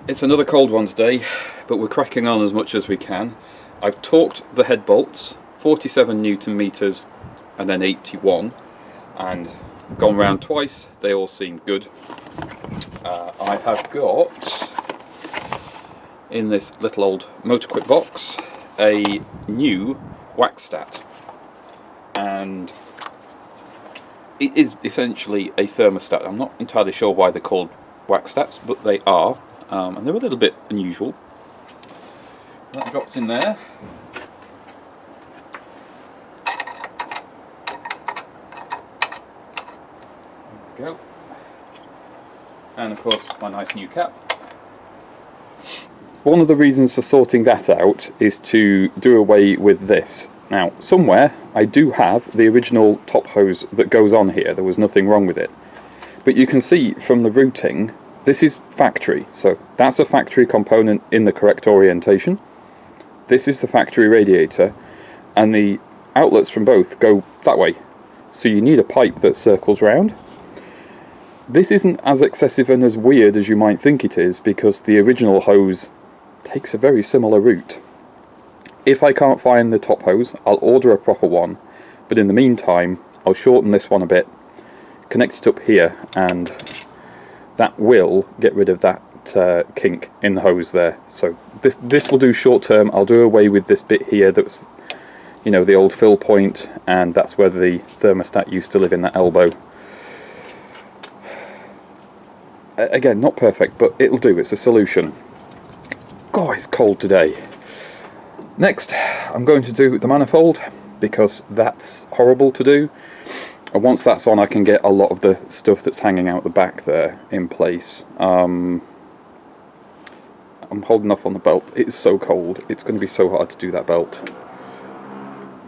It's another cold one today, but we're cracking on as much as we can. I've torqued the head bolts, 47 Newton meters and then 81, and gone round twice. They all seem good. I have got in this little old motor quit box a new wax stat, and it is essentially a thermostat. I'm not entirely sure why they're called wax stats, but they are. And they're a little bit unusual. That drops in there. There we go. And of course, my nice new cap. One of the reasons for sorting that out is to do away with this. Now, somewhere I do have the original top hose that goes on here. There was nothing wrong with it. But you can see from the routing, this is factory, so that's a factory component in the correct orientation. This is the factory radiator, and the outlets from both go that way. So you need a pipe that circles round. This isn't as excessive and as weird as you might think it is, because the original hose takes a very similar route. If I can't find the top hose, I'll order a proper one, but in the meantime, I'll shorten this one a bit, connect it up here, and that will get rid of that kink in the hose there. So this will do short term. I'll do away with this bit here that's, you know, the old fill point, and that's where the thermostat used to live, in that elbow. Again, not perfect, but it'll do. It's a solution. God, it's cold today. Next, I'm going to do the manifold, because that's horrible to do. And once that's on, I can get a lot of the stuff that's hanging out the back there in place. I'm holding off on the belt. It's so cold. It's going to be so hard to do that belt.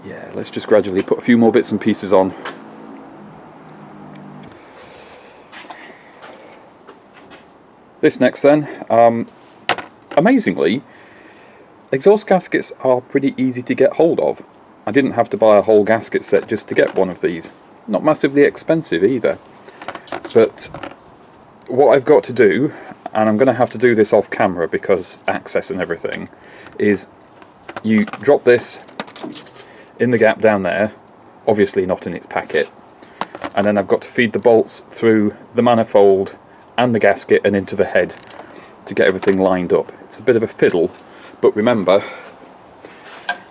Yeah, let's just gradually put a few more bits and pieces on. This next then. Amazingly, exhaust gaskets are pretty easy to get hold of. I didn't have to buy a whole gasket set just to get one of these. Not massively expensive either, but what I've got to do, and I'm going to have to do this off camera because access and everything, is you drop this in the gap down there, obviously not in its packet, and then I've got to feed the bolts through the manifold and the gasket and into the head to get everything lined up. It's a bit of a fiddle, but remember,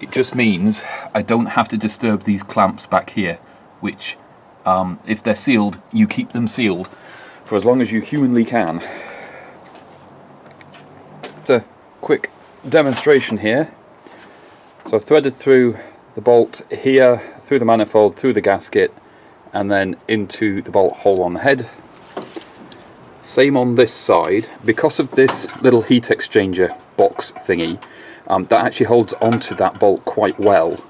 it just means I don't have to disturb these clamps back here, which, if they're sealed, you keep them sealed for as long as you humanly can. It's a quick demonstration here. So I've threaded through the bolt here, through the manifold, through the gasket, and then into the bolt hole on the head. Same on this side. Because of this little heat exchanger box thingy, that actually holds onto that bolt quite well.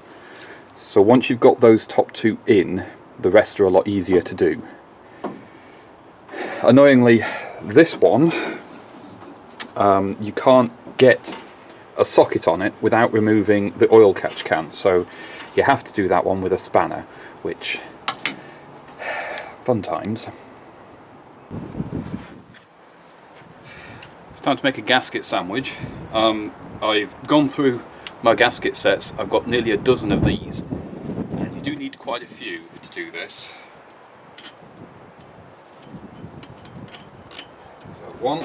So once you've got those top two in, the rest are a lot easier to do. Annoyingly, this one, you can't get a socket on it without removing the oil catch can, so you have to do that one with a spanner, which, fun times. It's time to make a gasket sandwich. I've gone through my gasket sets. I've got nearly a dozen of these, and you do need quite a few to do this. So one,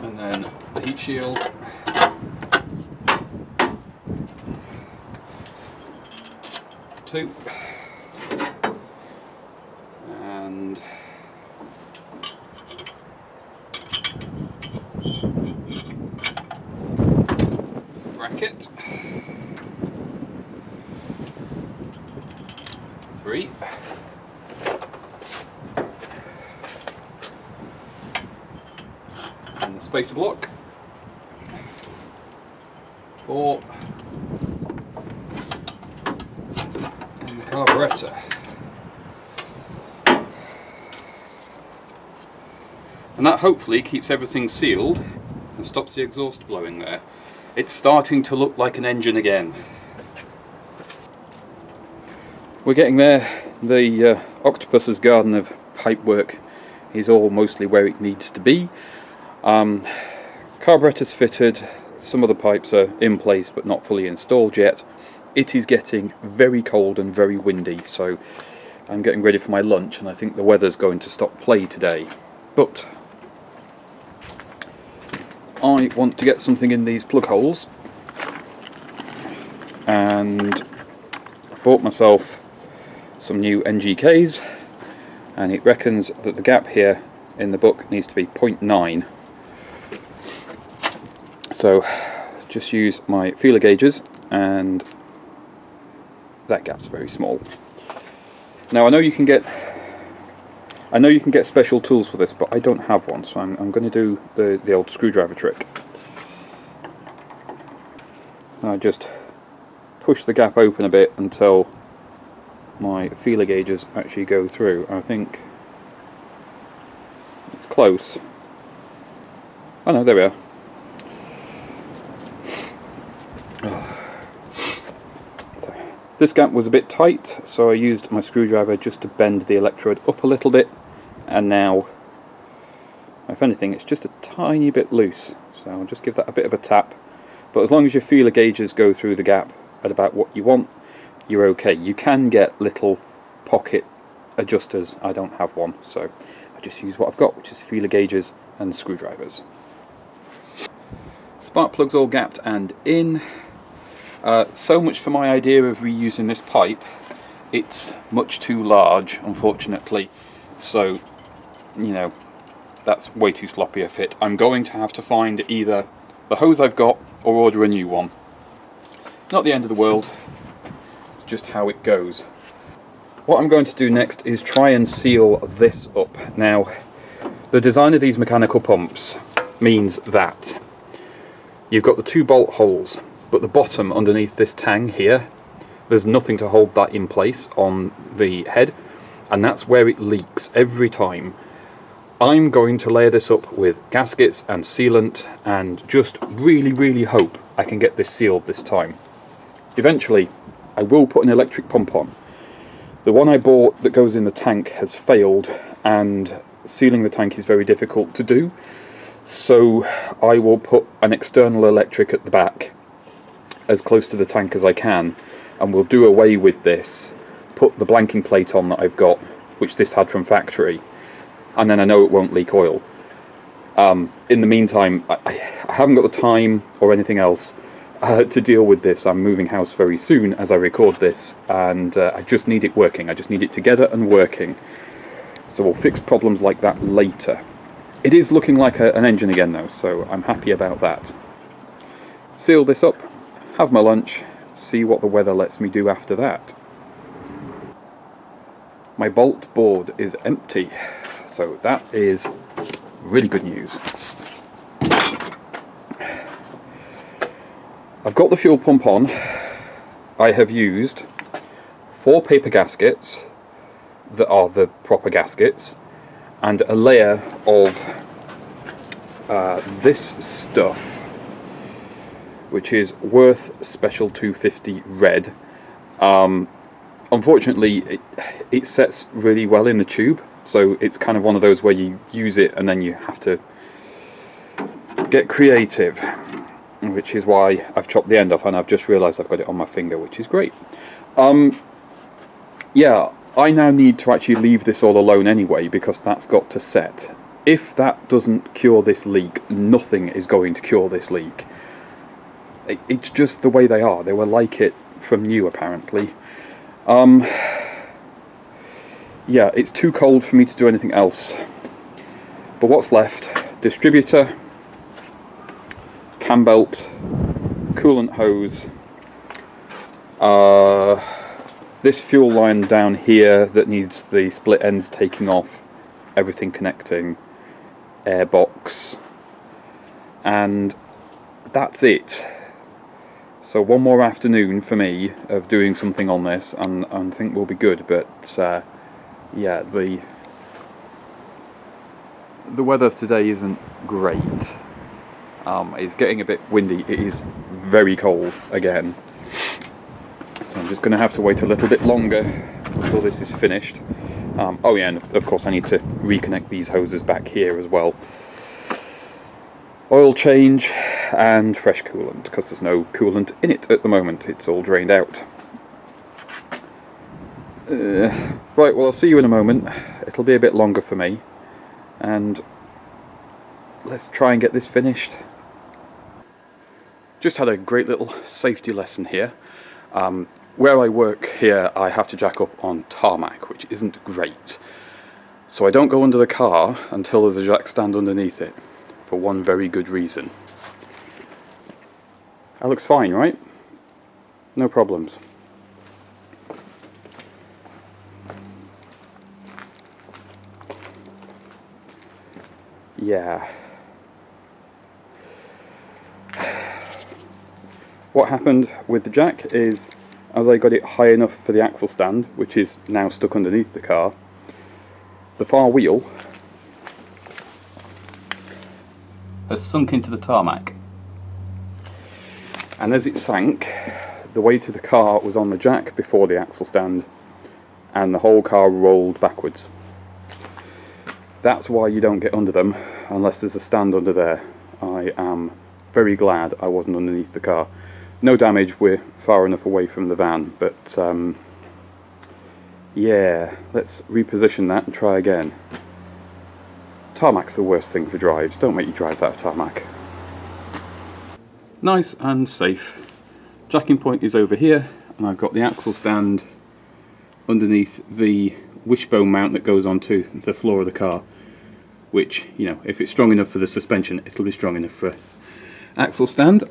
and then the heat shield, two, and bracket, three, and the spacer block, four, and the carburettor. And that hopefully keeps everything sealed and stops the exhaust blowing there. It's starting to look like an engine again. We're getting there. The octopus's garden of pipework is all mostly where it needs to be. Carburetor's fitted, some of the pipes are in place but not fully installed yet. It is getting very cold and very windy, so I'm getting ready for my lunch, and I think the weather's going to stop play today. But I want to get something in these plug holes, and I bought myself some new NGKs, and it reckons that the gap here in the book needs to be 0.9. So just use my feeler gauges, and that gap's very small. Now I know you can get special tools for this, but I don't have one, so I'm going to do the old screwdriver trick. I just push the gap open a bit until my feeler gauges actually go through. I think it's close. Oh no, there we are. So, this gap was a bit tight, so I used my screwdriver just to bend the electrode up a little bit, and now, if anything, it's just a tiny bit loose, so I'll just give that a bit of a tap. But as long as your feeler gauges go through the gap at about what you want, you're okay. You can get little pocket adjusters. I don't have one, so I just use what I've got, which is feeler gauges and screwdrivers. Spark plugs all gapped and in. So much for my idea of reusing this pipe. It's much too large, unfortunately, so you know, that's way too sloppy a fit. I'm going to have to find either the hose I've got or order a new one. Not the end of the world, just how it goes. What I'm going to do next is try and seal this up. Now, the design of these mechanical pumps means that you've got the 2 bolt holes, but the bottom underneath this tang here, there's nothing to hold that in place on the head, and that's where it leaks every time. I'm going to layer this up with gaskets and sealant and just really hope I can get this sealed this time. Eventually I will put an electric pump on. The one I bought that goes in the tank has failed, and sealing the tank is very difficult to do, so I will put an external electric at the back as close to the tank as I can, and we'll do away with this, put the blanking plate on that I've got, which this had from factory, and then I know it won't leak oil. In the meantime, I haven't got the time or anything else to deal with this. I'm moving house very soon as I record this, and I just need it working. I just need it together and working. So we'll fix problems like that later. It is looking like an engine again though, so I'm happy about that. Seal this up, have my lunch, see what the weather lets me do after that. My bolt board is empty, so that is really good news. I've got the fuel pump on. I have used 4 paper gaskets that are the proper gaskets, and a layer of this stuff, which is Worth Special 250 Red. Unfortunately, it sets really well in the tube, so it's kind of one of those where you use it and then you have to get creative, which is why I've chopped the end off, and I've just realised I've got it on my finger, which is great. Yeah, I now need to actually leave this all alone anyway, because that's got to set. If that doesn't cure this leak, nothing is going to cure this leak. It's just the way they are. They were like it from new, apparently. Yeah, it's too cold for me to do anything else. But what's left? Distributor, cam belt, coolant hose, this fuel line down here that needs the split ends taking off, everything connecting, airbox, and that's it. So one more afternoon for me of doing something on this, and I think we'll be good. But yeah, the weather today isn't great. It's getting a bit windy. It is very cold again. So I'm just going to have to wait a little bit longer until this is finished. Oh yeah, and of course I need to reconnect these hoses back here as well. Oil change and fresh coolant, because there's no coolant in it at the moment. It's all drained out. Right, well I'll see you in a moment. It'll be a bit longer for me, and let's try and get this finished. Just had a great little safety lesson here. Where I work here, I have to jack up on tarmac, which isn't great. So I don't go under the car until there's a jack stand underneath it, for one very good reason. That looks fine, right? No problems. Yeah. What happened with the jack is, as I got it high enough for the axle stand, which is now stuck underneath the car, the far wheel has sunk into the tarmac. And as it sank, the weight of the car was on the jack before the axle stand, and the whole car rolled backwards. That's why you don't get under them unless there's a stand under there. I am very glad I wasn't underneath the car. No damage, we're far enough away from the van, but yeah, let's reposition that and try again. Tarmac's the worst thing for drives. Don't make your drives out of tarmac. Nice and safe. Jacking point is over here, and I've got the axle stand underneath the wishbone mount that goes onto the floor of the car, which, you know, if it's strong enough for the suspension, it'll be strong enough for axle stand.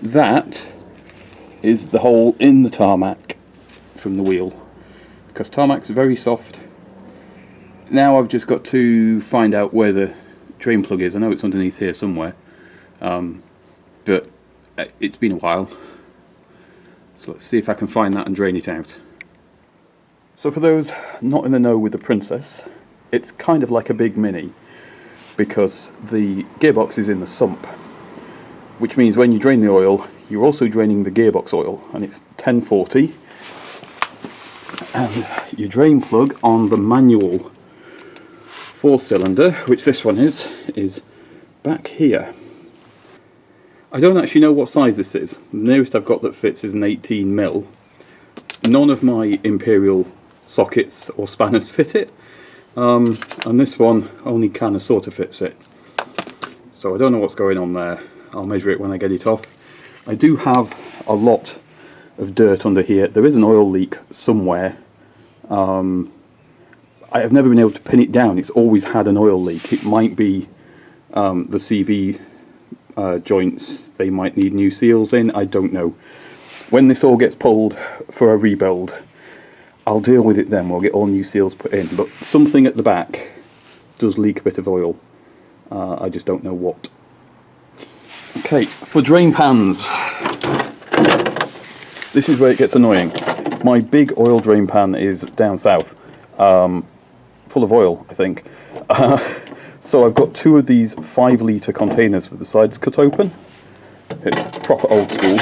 That is the hole in the tarmac from the wheel, because tarmac's very soft. Now I've just got to find out where the drain plug is. I know it's underneath here somewhere, but it's been a while, so let's see if I can find that and drain it out. So for those not in the know with the Princess, it's kind of like a big Mini, because the gearbox is in the sump, which means when you drain the oil, you're also draining the gearbox oil, and it's 1040, and your drain plug on the manual 4-cylinder, which this one is back here. I don't actually know what size this is. The nearest I've got that fits is an 18mm. None of my Imperial sockets or spanners fit it, and this one only kind of sort of fits it. So I don't know what's going on there. I'll measure it when I get it off. I do have a lot of dirt under here. There is an oil leak somewhere. I have never been able to pin it down. It's always had an oil leak. It might be the CV joints. They might need new seals in. I don't know. When this all gets pulled for a rebuild, I'll deal with it then. We'll get all new seals put in. But something at the back does leak a bit of oil. I just don't know what. Okay, for drain pans, this is where it gets annoying. My big oil drain pan is down south, full of oil, I think. So I've got two of these 5-litre containers with the sides cut open. It's proper old school.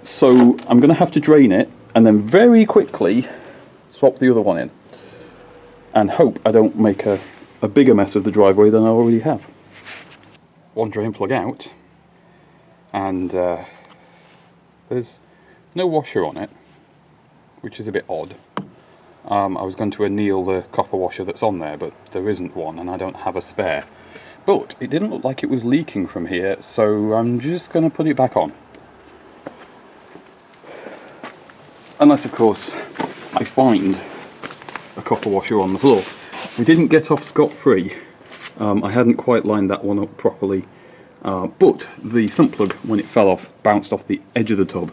So I'm going to have to drain it and then very quickly swap the other one in, and hope I don't make a bigger mess of the driveway than I already have. One drain plug out, and there's no washer on it, which is a bit odd. I was going to anneal the copper washer that's on there, but there isn't one, and I don't have a spare. But it didn't look like it was leaking from here, so I'm just going to put it back on. Unless, of course, I find a copper washer on the floor. We didn't get off scot-free. I hadn't quite lined that one up properly. But the sump plug, when it fell off, bounced off the edge of the tub.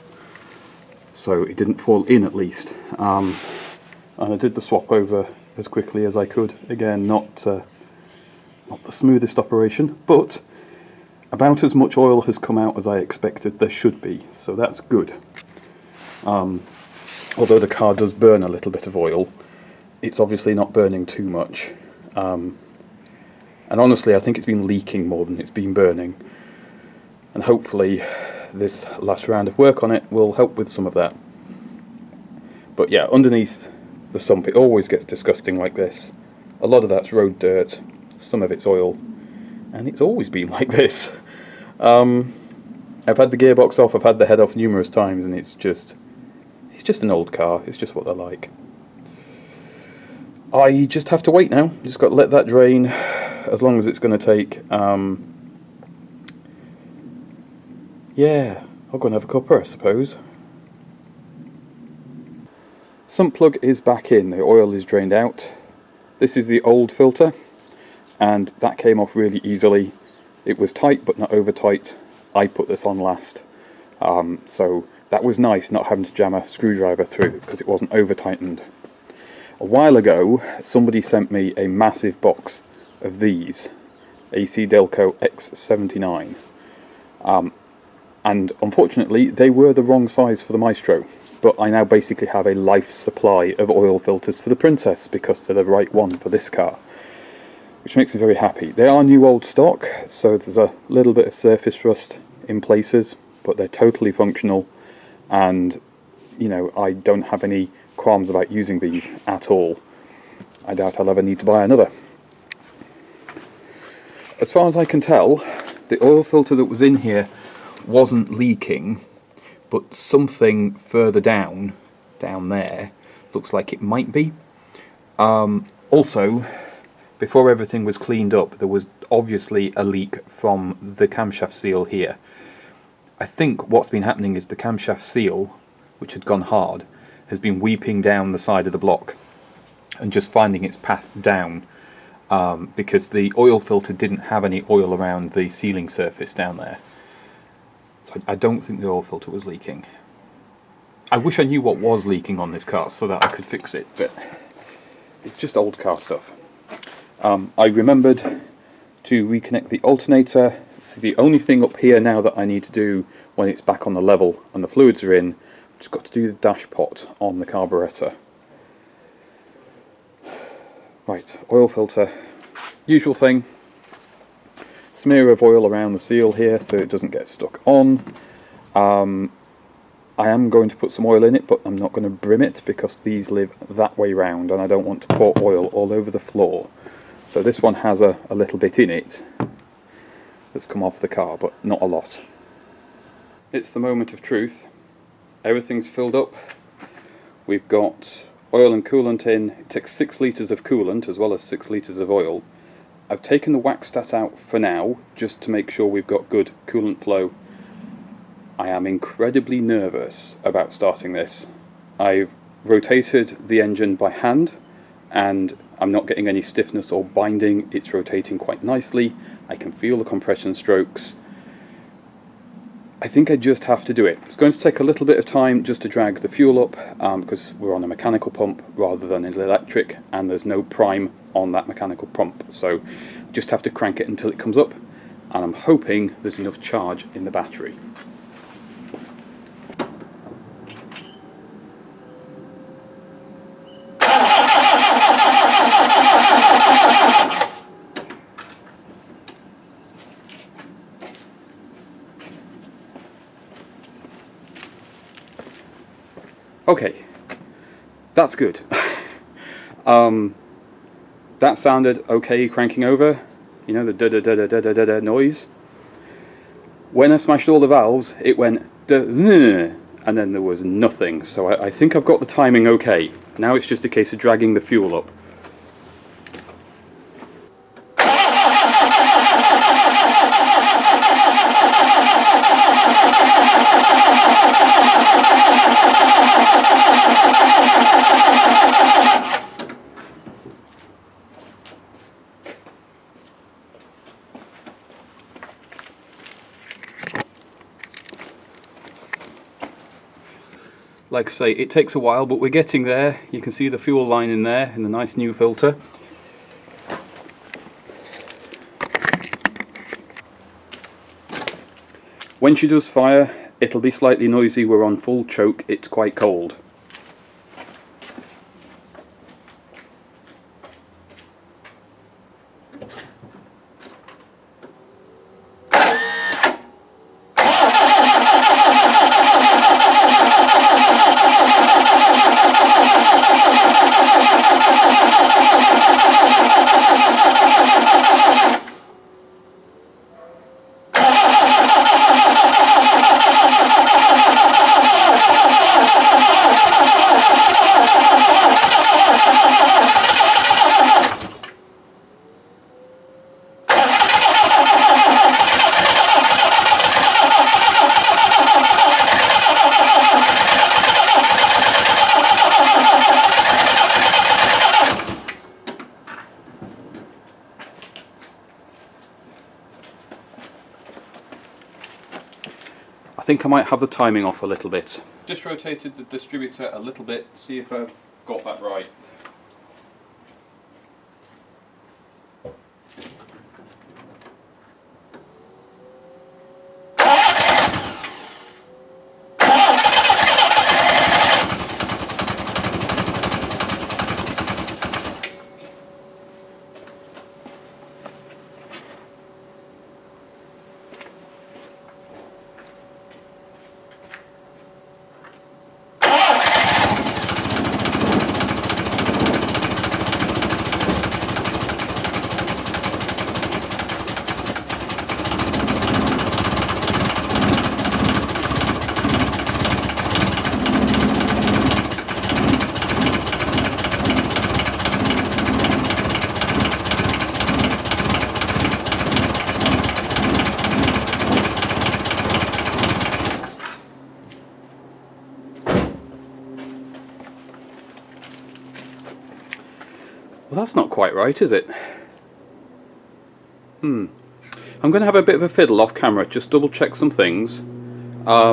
So it didn't fall in, at least. And I did the swap over as quickly as I could. Again, not the smoothest operation, but about as much oil has come out as I expected there should be, so that's good. Although the car does burn a little bit of oil, it's obviously not burning too much. And honestly, I think it's been leaking more than it's been burning. And hopefully this last round of work on it will help with some of that. But yeah, underneath the sump it always gets disgusting like this. A lot of that's road dirt, some of it's oil, and it's always been like this. I've had the gearbox off, I've had the head off numerous times, and it's just an old car. It's just what they're like. I just have to wait now. Just got to let that drain as long as it's going to take. Yeah, I'll go and have a cuppa, I suppose. Sump plug is back in, the oil is drained out. This is the old filter, and that came off really easily. It was tight but not over tight. I put this on last, so that was nice not having to jam a screwdriver through because it wasn't over tightened. A while ago somebody sent me a massive box of these AC Delco X79, and unfortunately they were the wrong size for the Maestro, but I now basically have a life supply of oil filters for the Princess because they're the right one for this car, which makes me very happy. They are new old stock, so there's a little bit of surface rust in places, but they're totally functional, and you know, I don't have any qualms about using these at all. I doubt I'll ever need to buy another. As far as I can tell, the oil filter that was in here wasn't leaking, but something further down there, looks like it might be. Also, before everything was cleaned up, there was obviously a leak from the camshaft seal here. I think what's been happening is the camshaft seal, which had gone hard, has been weeping down the side of the block and just finding its path down, because the oil filter didn't have any oil around the sealing surface down there. So I don't think the oil filter was leaking. I wish I knew what was leaking on this car so that I could fix it, but it's just old car stuff. I remembered to reconnect the alternator. So the only thing up here now that I need to do when it's back on the level and the fluids are in, just got to do the dash pot on the carburettor. Right, oil filter, usual thing. Smear of oil around the seal here so it doesn't get stuck on. I am going to put some oil in it, but I'm not going to brim it because these live that way round and I don't want to pour oil all over the floor. So this one has a little bit in it that's come off the car, but not a lot. It's the moment of truth. Everything's filled up. We've got oil and coolant in. It takes 6 litres of coolant as well as 6 litres of oil. I've taken the wax stat out for now just to make sure we've got good coolant flow. I am incredibly nervous about starting this. I've rotated the engine by hand and I'm not getting any stiffness or binding. It's rotating quite nicely. I can feel the compression strokes. I think I just have to do it. It's going to take a little bit of time just to drag the fuel up because we're on a mechanical pump rather than an electric, and there's no prime on that mechanical pump, so just have to crank it until it comes up, and I'm hoping there's enough charge in the battery. Okay, that's good. That sounded okay cranking over, you know, the da-da-da-da-da-da-da noise. When I smashed all the valves, it went da-da, and then there was nothing, so I think I've got the timing okay. Now it's just a case of dragging the fuel up. Like I say, it takes a while, but we're getting there. You can see the fuel line in there in the nice new filter. When she does fire, it'll be slightly noisy. We're on full choke, it's quite cold. think I might have the timing off a little bit. Just rotated the distributor a little bit, see if I've got that right. Well, that's not quite right, is it? I'm going to have a bit of a fiddle off camera, just double check some things. I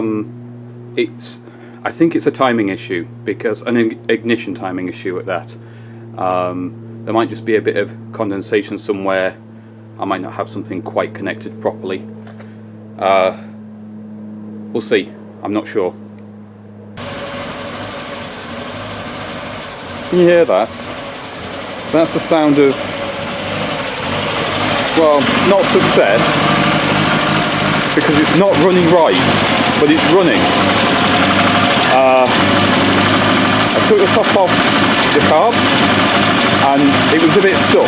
think it's a timing issue, because an ignition timing issue at that. There might just be a bit of condensation somewhere. I might not have something quite connected properly. We'll see. I'm not sure. Can you hear that? That's the sound of, well, not success, because it's not running right, but it's running. I took the top off the carb and it was a bit stuck,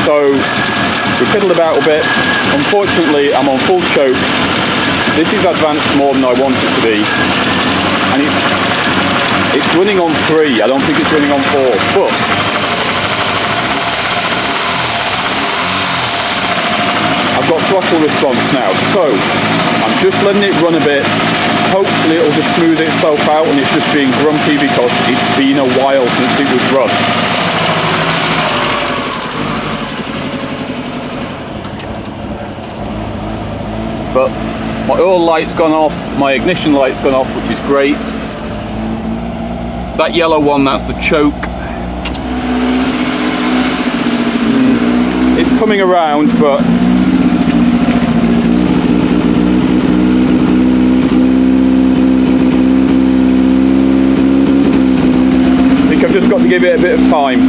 so we fiddled about a bit. Unfortunately, I'm on full choke. This is advanced more than I want it to be, and it's running on 3. I don't think it's running on 4, but I've got throttle response now, so I'm just letting it run a bit. Hopefully it'll just smooth itself out and it's just being grumpy because it's been a while since it was run. But my oil light's gone off, my ignition light's gone off, which is great. That yellow one, that's the choke. It's coming around, but I've just got to give it a bit of time.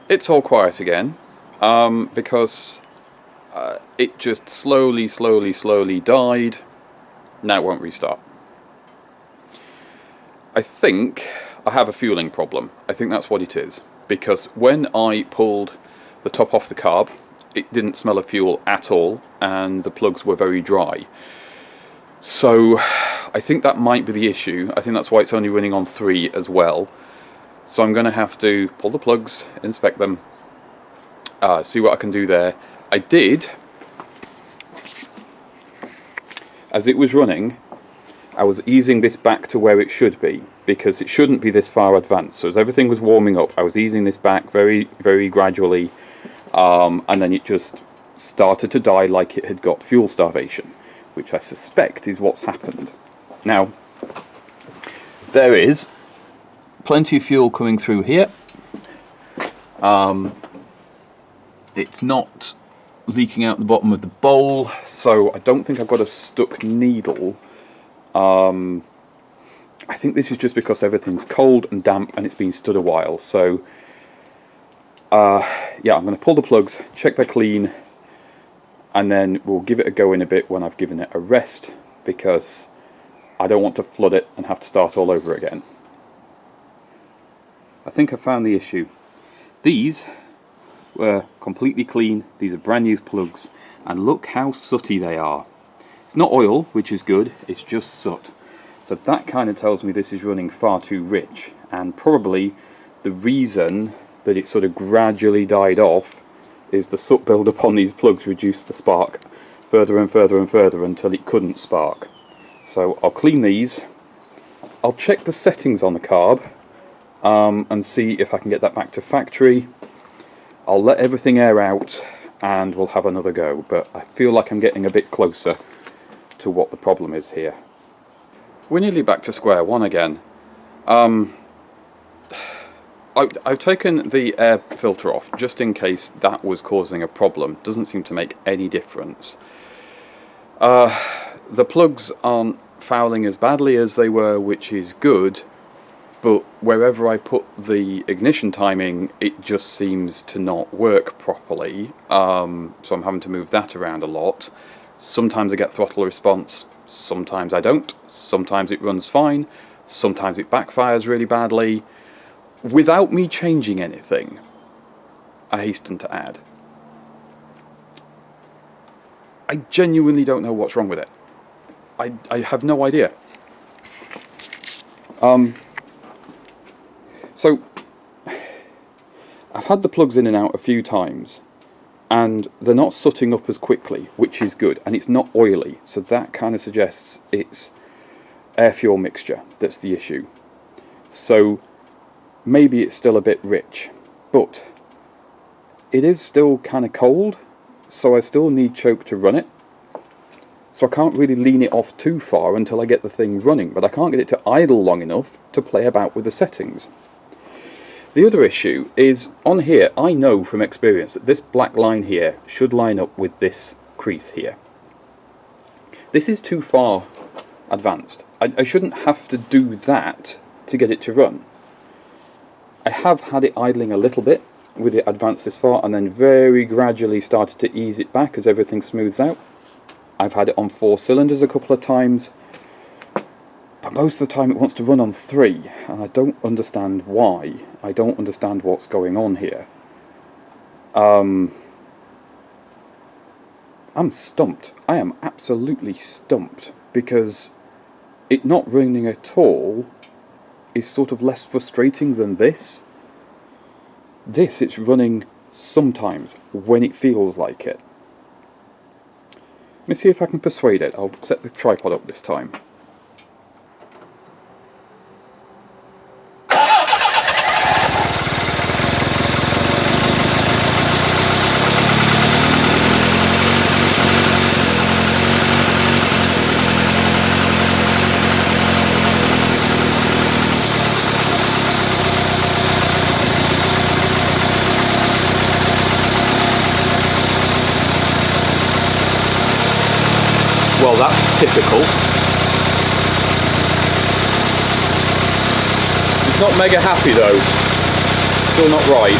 It's all quiet again, because it just slowly died. Now it won't restart. I think I have a fueling problem. I think that's what it is, because when I pulled the top off the carb, it didn't smell of fuel at all, and the plugs were very dry. So I think that might be the issue. I think that's why it's only running on 3 as well. So I'm going to have to pull the plugs, inspect them, see what I can do there. I did, as it was running, I was easing this back to where it should be, because it shouldn't be this far advanced. So as everything was warming up, I was easing this back very gradually. And then it just started to die like it had got fuel starvation, which I suspect is what's happened. Now, there is plenty of fuel coming through here. It's not leaking out the bottom of the bowl, so I don't think I've got a stuck needle. I think this is just because everything's cold and damp and it's been stood a while, so yeah, I'm going to pull the plugs, check they're clean, and then we'll give it a go in a bit when I've given it a rest, because I don't want to flood it and have to start all over again. I think I found the issue. These were completely clean, these are brand new plugs, and look how sooty they are. It's not oil, which is good, it's just soot. So that kind of tells me this is running far too rich, and probably the reason that it sort of gradually died off is the soot build-up on these plugs reduced the spark further and further and further until it couldn't spark. So I'll clean these, I'll check the settings on the carb, and see if I can get that back to factory. I'll let everything air out and we'll have another go, but I feel like I'm getting a bit closer to what the problem is here. We're nearly back to square one again. I've taken the air filter off just in case that was causing a problem. Doesn't seem to make any difference. The plugs aren't fouling as badly as they were, which is good, but wherever I put the ignition timing, it just seems to not work properly, so I'm having to move that around a lot. Sometimes I get throttle response, sometimes I don't, sometimes it runs fine, sometimes it backfires really badly. Without me changing anything, I hasten to add, I genuinely don't know what's wrong with it. I have no idea. So, I've had the plugs in and out a few times, and they're not sooting up as quickly, which is good, and it's not oily, so that kind of suggests it's air-fuel mixture that's the issue. So, maybe it's still a bit rich, but it is still kind of cold, so I still need choke to run it. So I can't really lean it off too far until I get the thing running, but I can't get it to idle long enough to play about with the settings. The other issue is, on here, I know from experience that this black line here should line up with this crease here. This is too far advanced. I shouldn't have to do that to get it to run. I have had it idling a little bit with it advanced this far, and then very gradually started to ease it back as everything smooths out. I've had it on 4 cylinders a couple of times, but most of the time it wants to run on 3, and I don't understand why. I don't understand what's going on here. I'm stumped. I am absolutely stumped, because it not running at all is sort of less frustrating than this. This, it's running sometimes when it feels like it. Let me see if I can persuade it. I'll set the tripod up this time. Well, that's typical. It's not mega happy though. Still not right.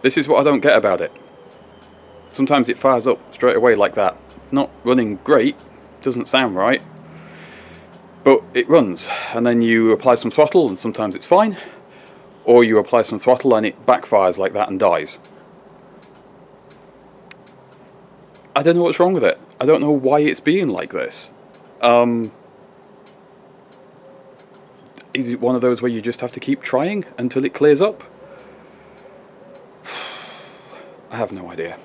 This is what I don't get about it. Sometimes it fires up straight away like that. It's not running great, doesn't sound right, but it runs, and then you apply some throttle and sometimes it's fine, or you apply some throttle and it backfires like that and dies. I don't know what's wrong with it. I don't know why it's being like this. Is it one of those where you just have to keep trying until it clears up? I have no idea.